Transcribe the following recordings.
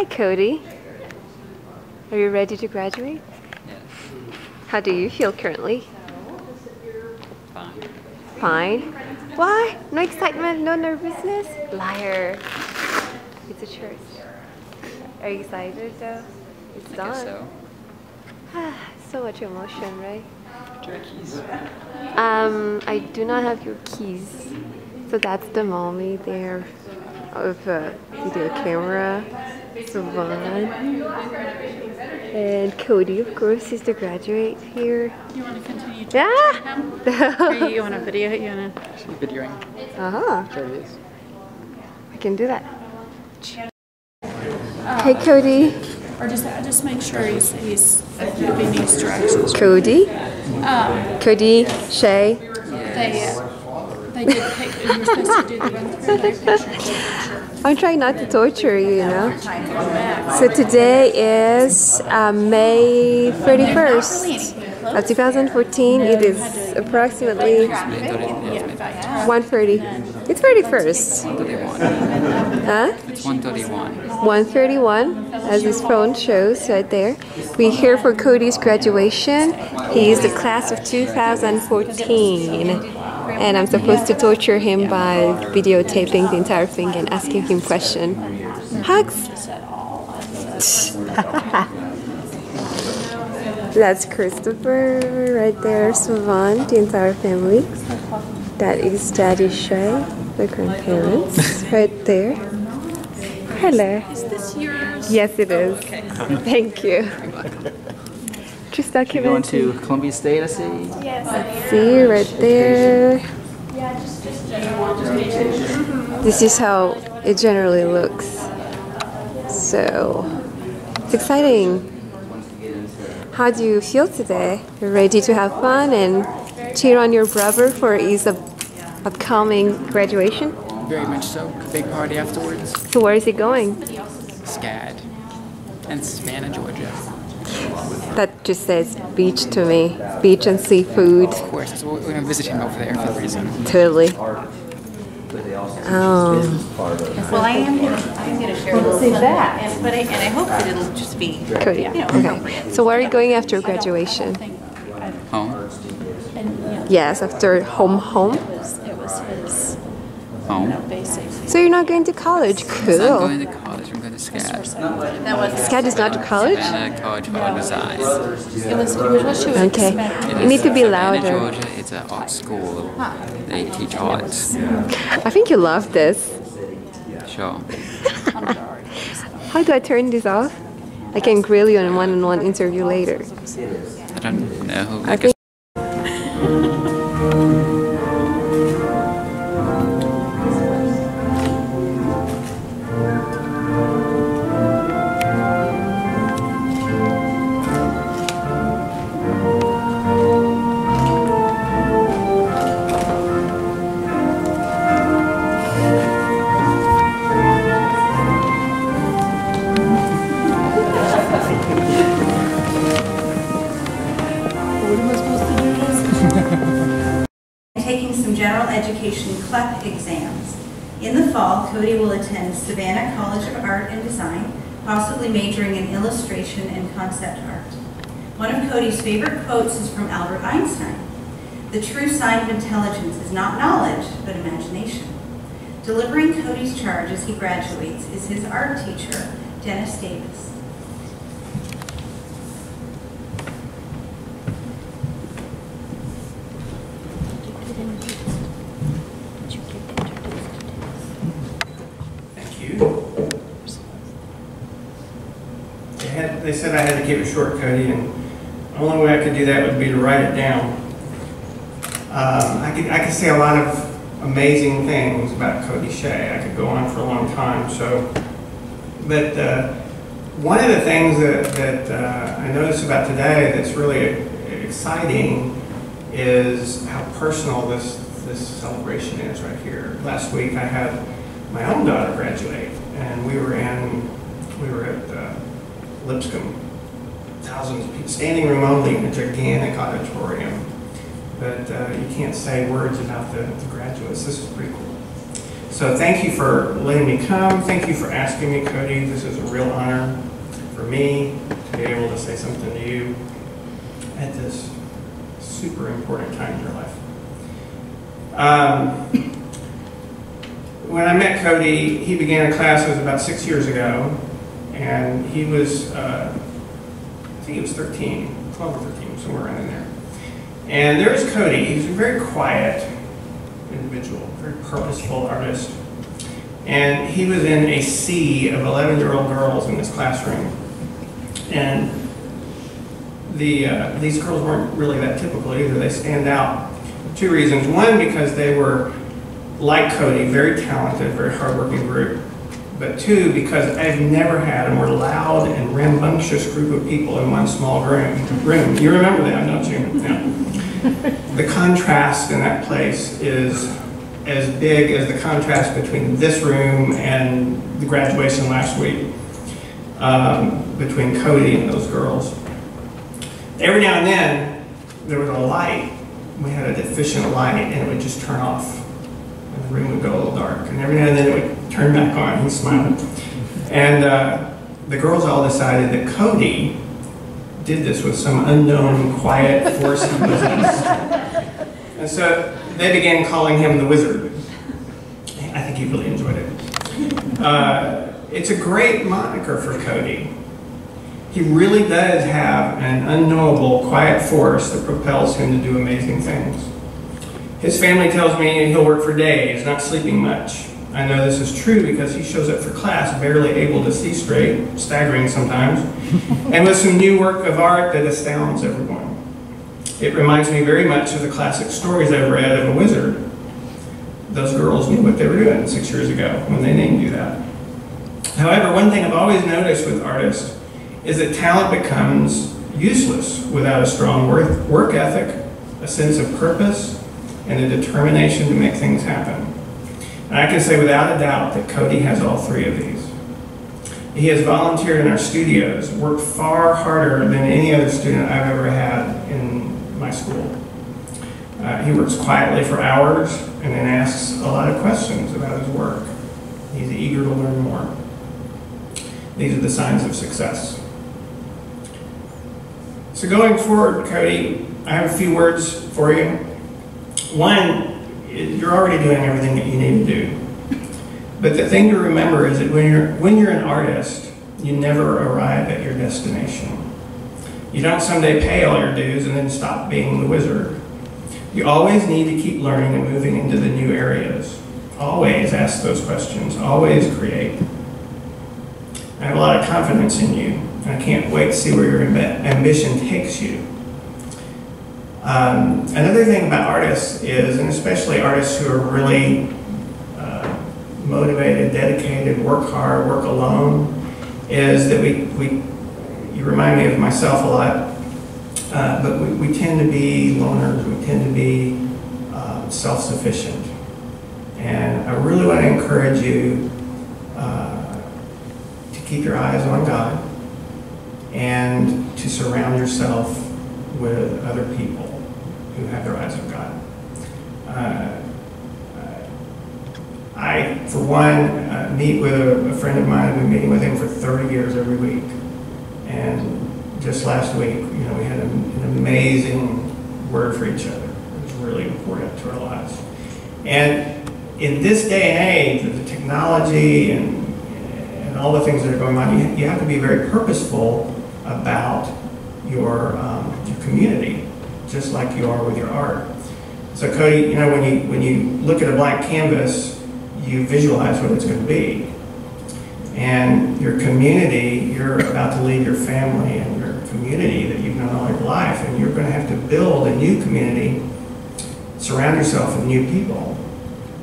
Hi, Cody. Are you ready to graduate? Yes. How do you feel currently? Fine. Fine. Why? No excitement, no nervousness? Liar. It's a church. Are you excited though? It's I done. guess so. So much emotion, right? Do you have keys? I do not have your keys. So that's the mommy there of a video camera. Savannah. And Cody, of course, is the graduate here. You want to continue to Yeah! Or you want to video it? You want to? She's videoing. Uh-huh. There it is. I can do that. Hey, Cody. Or just make sure he's giving these directions. Cody. Cody, Shay. They did pick. You were supposed to do the run through their picture. I'm trying not to torture you, you know. So today is May 31st of 2014. It is approximately 1:30. It's 31st. 1:31. Huh? It's 1:31. 1:31, as his phone shows right there. We're here for Cody's graduation. He is the class of 2014. And I'm supposed to torture him by videotaping the entire thing and asking him questions. Hugs! That's Christopher right there, Savannah, the entire family. That is Daddy Shay, the grandparents, right there. Hello. Is this yours? Yes, it is. Okay. Thank you. Just You're going document. to Columbia State, I see. Yes. See right there. This is how it generally looks. So it's exciting. How do you feel today? You're ready to have fun and cheer on your brother for his upcoming graduation? Very much so. Big party afterwards. So where is he going? SCAD. And Savannah, Georgia. That just says beach to me. Beach and seafood. Of course, so we're going to visit him over there for a reason. Totally. Oh. Well, I am gonna share a little something, and I hope that it'll just be, Cody. Okay. So where are you going after graduation? Home. Yes, after home. It was his Home. basic. So you're not going to college? I'm Cool. going to college. I'm going to SCAD. that was, SCAD is not to college? Savannah College of Art Design. It was what she was Okay. expecting. You need to be Savannah, louder. Georgia. It's an art school. They teach arts. I think you love this. Sure. How do I turn this off? I can grill you in a one-on-one interview later. I don't know. I think taking some general education CLEP exams. In the fall, Cody will attend Savannah College of Art and Design, possibly majoring in illustration and concept art. One of Cody's favorite quotes is from Albert Einstein. The true sign of intelligence is not knowledge, but imagination. Delivering Cody's charge as he graduates is his art teacher, Dennis Davis. Thank you. They said I had to keep it short, Cody, and the only way I could do that would be to write it down. I could say a lot of amazing things about Cody Shay. I could go on for a long time. But one of the things that I noticed about today that's really exciting is how personal this celebration is right here. Last week I had my own daughter graduate, and we were at Lipscomb, thousands of people, standing room only in a gigantic auditorium. But you can't say words about the graduates. This is pretty cool. So thank you for letting me come. Thank you for asking me, Cody. This is a real honor for me to be able to say something to you at this super important time in your life. When I met Cody, he began a class, it was about 6 years ago, and he was, I think he was 13, 12 or 13, somewhere around in there. And there was Cody. He was a very quiet individual, very purposeful artist. And he was in a sea of 11-year-old girls in this classroom. And these girls weren't really that typical either. They stand out for two reasons. One, because they were, like Cody, very talented, very hardworking group. But two, because I've never had a more loud and rambunctious group of people in one small room. You remember that, don't you? Yeah. The contrast in that place is as big as the contrast between this room and the graduation last week, between Cody and those girls. Every now and then, there was a light. We had a deficient light, and it would just turn off. And the room would go a little dark. And every now and then, it would turn back on. He smiled. And the girls all decided that Cody did this with some unknown, quiet force he possessed. And so they began calling him the Wizard. I think he really enjoyed it. It's a great moniker for Cody. He really does have an unknowable, quiet force that propels him to do amazing things. His family tells me he'll work for days, not sleeping much. I know this is true because he shows up for class barely able to see straight, staggering sometimes, and with some new work of art that astounds everyone. It reminds me very much of the classic stories I've read of a wizard. Those girls knew what they were doing 6 years ago when they named you that. However, one thing I've always noticed with artists is that talent becomes useless without a strong work ethic, a sense of purpose, and a determination to make things happen. And I can say without a doubt that Cody has all three of these. He has volunteered in our studios, worked far harder than any other student I've ever had in my school. He works quietly for hours and then asks a lot of questions about his work. He's eager to learn more. These are the signs of success. So going forward, Cody, I have a few words for you. One, you're already doing everything that you need to do. But the thing to remember is that when you're an artist, you never arrive at your destination. You don't someday pay all your dues and then stop being the wizard. You always need to keep learning and moving into the new areas. Always ask those questions. Always create. I have a lot of confidence in you, and I can't wait to see where your ambition takes you. Another thing about artists is, and especially artists who are really motivated, dedicated, work hard, work alone, is that you remind me of myself a lot, but we tend to be loners, we tend to be self-sufficient. And I really want to encourage you to keep your eyes on God and to surround yourself with other people who have their eyes on God. I, for one, meet with a friend of mine. I've been meeting with him for 30 years every week. And just last week, we had an amazing word for each other. It was really important to our lives. And in this day and age, with the technology and all the things that are going on, you have to be very purposeful about your community, just like you are with your art. So Cody, when you look at a blank canvas, you visualize what it's going to be. And your community, you're about to leave your family and your community that you've known all your life, and you're going to have to build a new community, surround yourself with new people.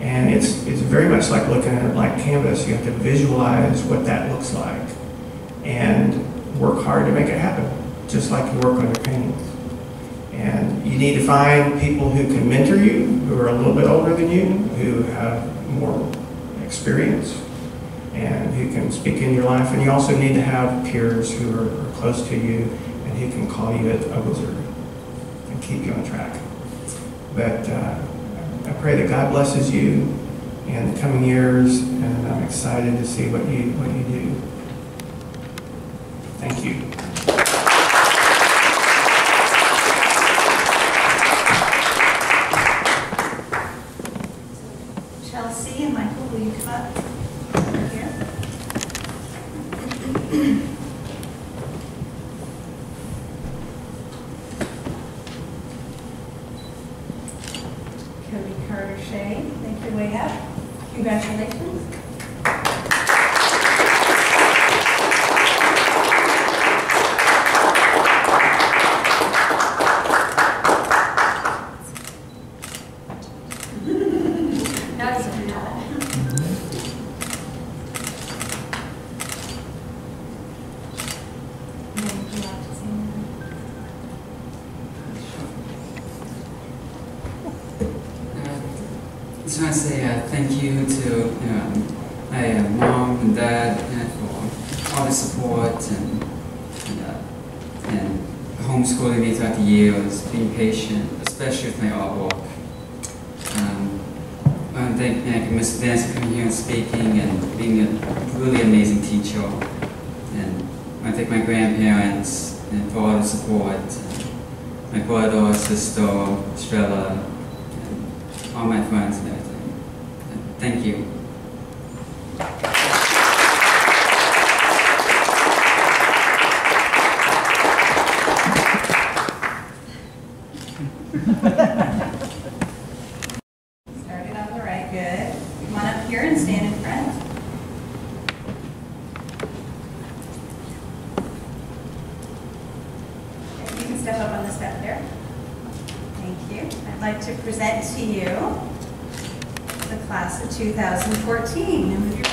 And it's very much like looking at a blank canvas. You have to visualize what that looks like and work hard to make it happen, just like you work on your paintings. And you need to find people who can mentor you, who are a little bit older than you, who have more experience, and who can speak in your life. And you also need to have peers who are close to you and who can call you a wizard and keep you on track. But I pray that God blesses you in the coming years, and I'm excited to see what you do. Thank you. Chelsea and Michael, will you come up over here? Cody Carter Shea, make your way up. Congratulations. That is a lot. Just want to say thank you to my mom and dad for all the support and homeschooling me throughout the years, being patient, especially with my artwork. I want to thank Mr. Dance for coming here and speaking and being a really amazing teacher. And I want to thank my grandparents and for all the support. My brother, sister, Estrella, and all my friends and everything. Thank you. Started on the right, good. Come on up here and stand in front. Okay, you can step up on the step there. Thank you. I'd like to present to you the class of 2014. And move your